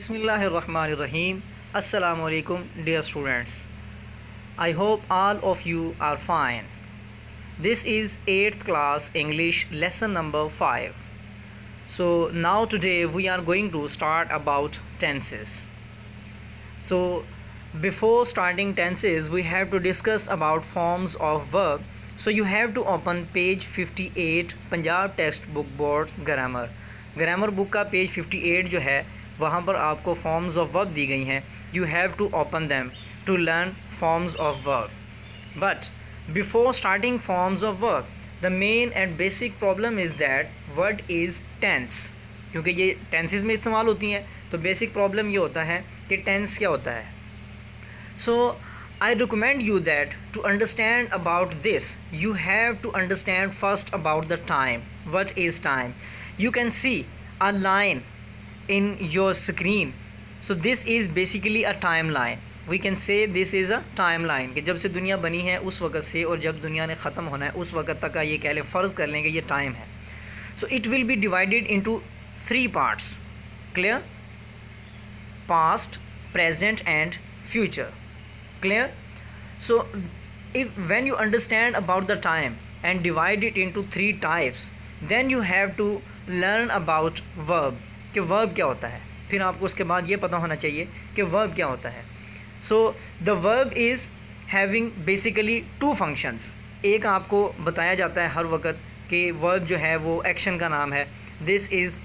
Bismillahirrahmanirrahim. Assalamu alaikum, dear students. I hope all of you are fine. This is 8th class English lesson number 5. So now today we are going to start about tenses. So before starting tenses we have to discuss about forms of verb. So you have to open page 58 Punjab text book board grammar book का page 58 जो है वहाँ पर आपको forms of verb दी गई हैं. You have to open them to learn forms of verb. But before starting forms of verb the main and basic problem is that what is tense. क्योंकि ये टेंसेस में इस्तेमाल होती हैं तो बेसिक प्रॉब्लम ये होता है कि टेंस क्या होता है. सो I recommend you that to understand about this you have to understand first about the time. What is time? You can see a line in your screen. So this is basically a timeline. We can say this is a timeline कि जब से दुनिया बनी है उस वक़्त से और जब दुनिया ने ख़त्म होना है उस वक़्त तक का ये कह लें, फ़र्ज़ कर लेंगे ये टाइम है. So it will be divided into 3 parts. Clear? Past, present and future. Clear? So if when you understand about the time and divide it into 3 types, then you have to learn about verb कि verb क्या होता है. फिर आपको उसके बाद ये पता होना चाहिए कि verb क्या होता है. So the verb is having basically 2 functions. एक आपको बताया जाता है हर वक्त कि verb जो है वो action का नाम है. This is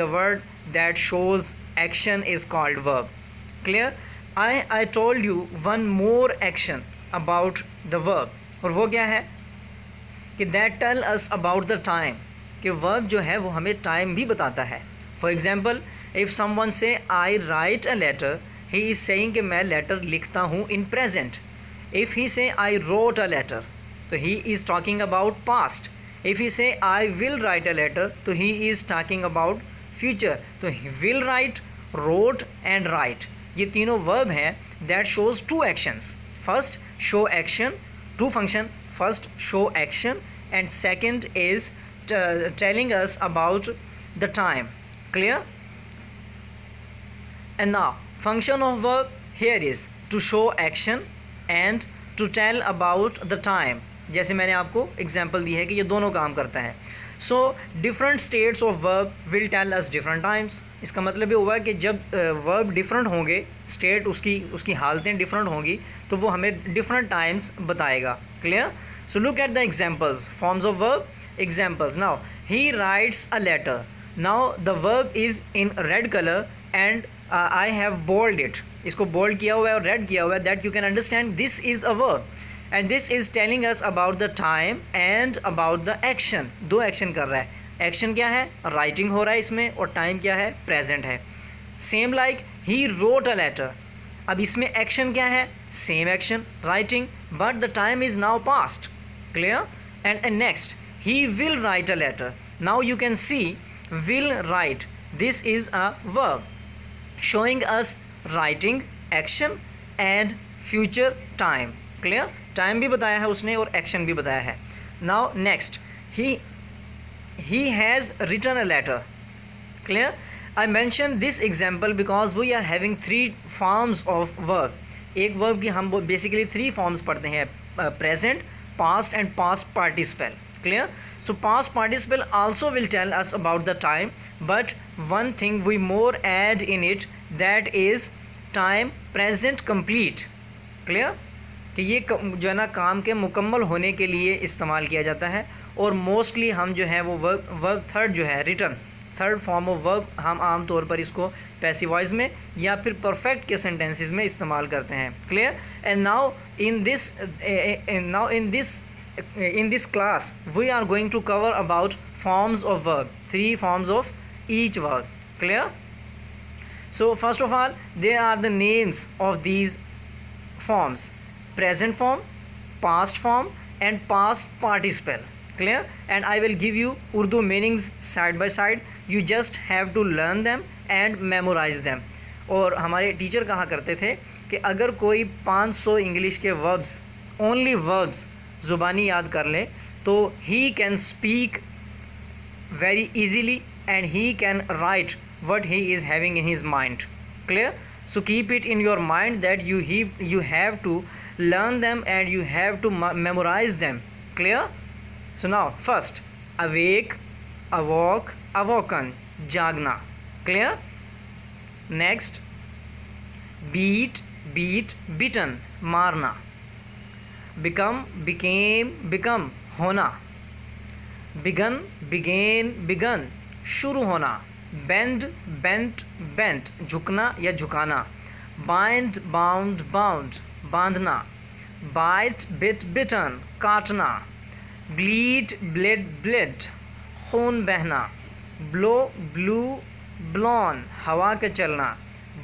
the word that shows action is called verb. Clear? I told you one more action about the verb. और वो क्या है कि that tell us about the time. कि verb जो है वो हमें time भी बताता है. For example, if someone say I write a letter, he is saying कि मैं letter लिखता हूँ in present. If he say I wrote a letter, तो he is talking about past. If he say I will write a letter, तो he is talking about future. तो will write, wrote and write ये तीनों verb हैं that shows 2 actions. First show action, 2 function. First show action and second is telling us about the time. Clear? And now function of verb here is to show action and to tell about the time. जैसे मैंने आपको example दी है कि ये दोनों काम करता है. So different states of verb will tell us different times. इसका मतलब ये हुआ कि जब वर्ब डिफरेंट होंगे, स्टेट उसकी हालतें डिफरेंट होंगी तो वो हमें डिफरेंट टाइम्स बताएगा. Clear? So look at the examples. Forms of verb examples. Now he writes a letter. Now the verb is in red colour and I have bold it. इसको bold किया हुआ है और रेड किया हुआ है. That you can understand this is a verb and this is telling us about the time and about the action. 2 action कर रहा है. एक्शन क्या है? राइटिंग हो रहा है इसमें और टाइम क्या है? प्रेजेंट है. Same like he wrote a letter. अब इसमें एक्शन क्या है? Same action writing but the time is now past. Clear? And next he will write a letter. Now you can see will write. This is a verb showing us writing action and future time. Clear? Time भी बताया है उसने और action भी बताया है. Now next he has written a letter. Clear? I mentioned this example because we are having 3 forms of verb. एक verb की हम basically 3 forms पढ़ते हैं. Present, past and past participle. Clear? So past participle also will tell us about the time, but one thing we more add in it, that is time present complete. Clear? कि ये जो है ना काम के मुकम्मल होने के लिए इस्तेमाल किया जाता है. और मोस्टली हम जो है वो वर्ब थर्ड जो है return third form of verb हम आम तौर पर इसको पैसिव वॉइस में या फिर परफेक्ट के सेंटेंसेस में इस्तेमाल करते हैं. Clear? And now in this class we are going to cover about forms of verb. 3 forms of each verb. Clear? So first of all they are the names of these forms: present form, past form and past participle. Clear? And I will give you Urdu meanings side by side. You just have to learn them and memorize them. और हमारे teacher कहा करते थे कि अगर कोई 500 English के verbs, only verbs ज़ुबानी याद कर ले तो he can speak very easily and he can write what he is having in his mind. Clear? So keep it in your mind that you have to learn them and you have to memorize them. Clear? So now first, awake, awoke, awoken, jagna. Clear? Next, beat, beat, beaten, marna. Become, became, become, होना. Begun, began, begun, शुरू होना. Bend, bent, bent, झुकना या झुकाना. Bind, bound, bound, बांधना. Bite, bit, bitten, काटना. Bleed, bled, bled, खून बहना. Blow, blew, blown, हवा के चलना.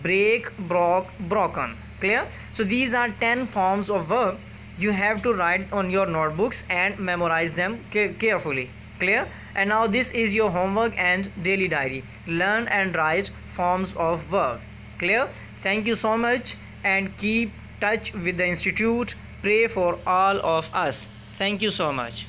Break, broke, broken. Clear? So these are 10 forms of verb. You have to write on your notebooks and memorize them carefully. Clear? And now this is your homework and daily diary. Learn and write forms of verb. Clear? Thank you so much and keep touch with the institute. Pray for all of us. Thank you so much.